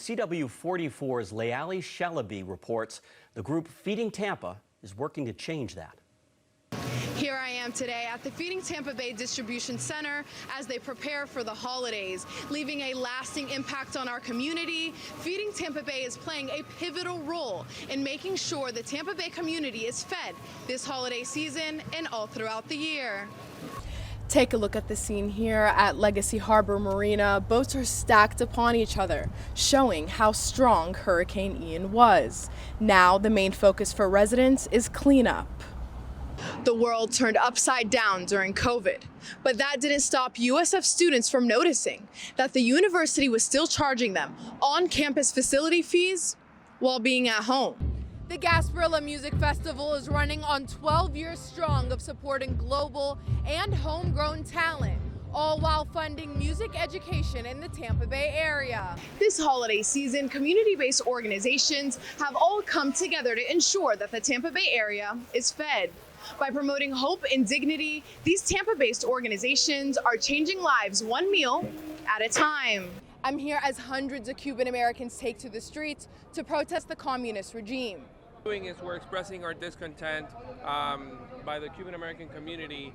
CW44's Leali Shalabi reports the group Feeding Tampa is working to change that. Here I am today at the Feeding Tampa Bay Distribution Center as they prepare for the holidays. Leaving a lasting impact on our community, Feeding Tampa Bay is playing a pivotal role in making sure the Tampa Bay community is fed this holiday season and all throughout the year. Take a look at the scene here at Legacy Harbor Marina. Boats are stacked upon each other, showing how strong Hurricane Ian was. Now the main focus for residents is cleanup. The world turned upside down during COVID, but that didn't stop USF students from noticing that the university was still charging them on-campus facility fees while being at home. The Gasparilla Music Festival is running on 12 years strong of supporting global and homegrown talent, all while funding music education in the Tampa Bay area. This holiday season, community-based organizations have all come together to ensure that the Tampa Bay area is fed. By promoting hope and dignity, these Tampa-based organizations are changing lives one meal at a time. I'm here as hundreds of Cuban Americans take to the streets to protest the communist regime. We're expressing our discontent by the Cuban American community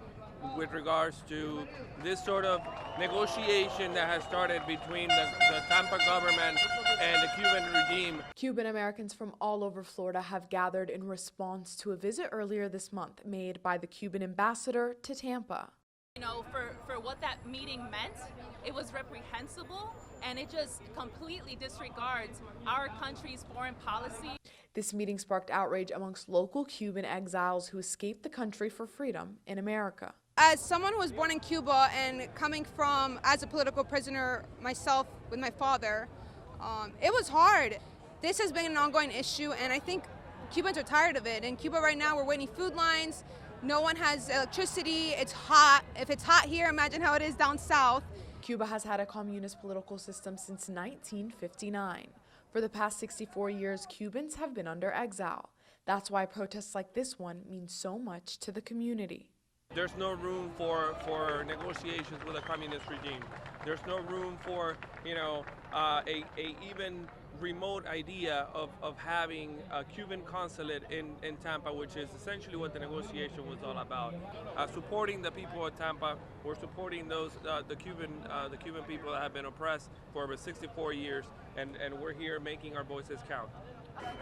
with regards to this sort of negotiation that has started between the Tampa government and the Cuban regime. Cuban Americans from all over Florida have gathered in response to a visit earlier this month made by the Cuban ambassador to Tampa. You know, for what that meeting meant, it was reprehensible and it just completely disregards our country's foreign policy. This meeting sparked outrage amongst local Cuban exiles who escaped the country for freedom in America. As someone who was born in Cuba and coming from as a political prisoner myself with my father, it was hard. This has been an ongoing issue, and I think Cubans are tired of it. In Cuba right now, we're waiting food lines. No one has electricity. It's hot. If it's hot here, imagine how it is down south. Cuba has had a communist political system since 1959. For the past 64 years, Cubans have been under exile. That's why protests like this one mean so much to the community. There's no room for negotiations with a communist regime. There's no room for, a even remote idea of having a Cuban consulate in Tampa, which is essentially what the negotiation was all about. Supporting the people of Tampa, we're supporting the Cuban people that have been oppressed for over 64 years, and we're here making our voices count.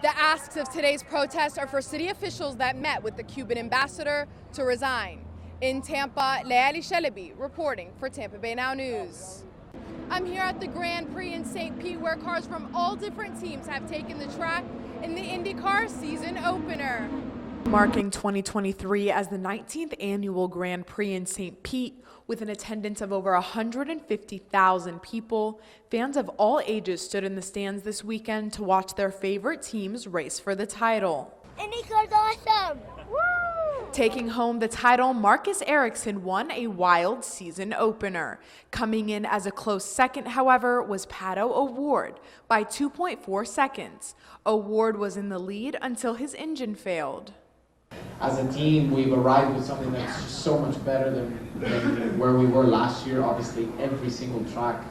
The asks of today's protest are for city officials that met with the Cuban ambassador to resign. In Tampa, Leali Shalabi reporting for Tampa Bay Now News. I'm here at the Grand Prix in St. Pete, where cars from all different teams have taken the track in the IndyCar season opener. Marking 2023 as the 19th annual Grand Prix in St. Pete, with an attendance of over 150,000 people, fans of all ages stood in the stands this weekend to watch their favorite teams race for the title. IndyCar's awesome! Woo! Taking home the title, Marcus Ericsson won a wild season opener. Coming in as a close second, however, was Pato O'Ward by 2.4 seconds. O'Ward was in the lead until his engine failed. As a team, we've arrived with something that's just so much better than where we were last year. Obviously, every single track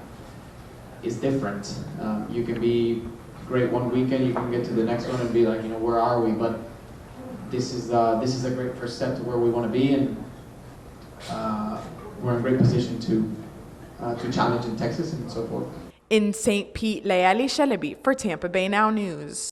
is different. You can be great one weekend, you can get to the next one and be like, where are we? But this is a great first step to where we want to be, and we're in great position to challenge in Texas and so forth. In St. Pete, Leali Shalabi for Tampa Bay Now News.